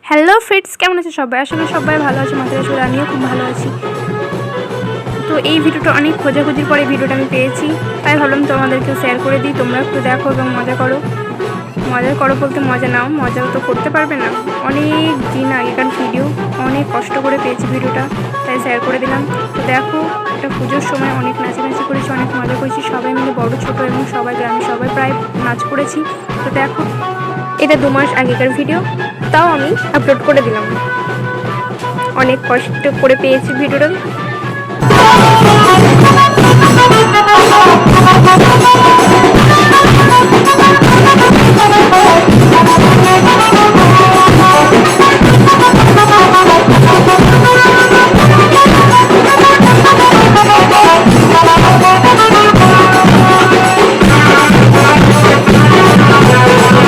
Hello friends, কেমন আছে সবাই? আসলে সবাই ভালো আছে, মাঝে আসলে আমিও খুব ভালো আছি। তো এই ভিডিওটা অনেক খোঁজাখুঁজির পরে ভিডিওটা আমি পেয়েছি, তাই ভাবলাম তোমাদেরকেও শেয়ার করে দিই। তোমরা একটু দেখো এবং মজা করো। বলতে মজা নাও, মজাও তো করতে পারবে না। অনেক দিন আগেকার ভিডিও, অনেক কষ্ট করে পেয়েছি ভিডিওটা, তাই শেয়ার করে দিলাম। তো দেখো, একটা পুজোর সময় অনেক নাচানাচি করেছি, অনেক মজা করেছি, সবাই মিলে বড় ছোট এবং সবাই গ্রামে সবাই প্রায় নাচ করেছি। তো দেখো, এটা 2 মাস আগেকার ভিডিও, তাও আমি আপলোড করে দিলাম। অনেক কষ্ট করে পেয়েছি ভিডিওটা।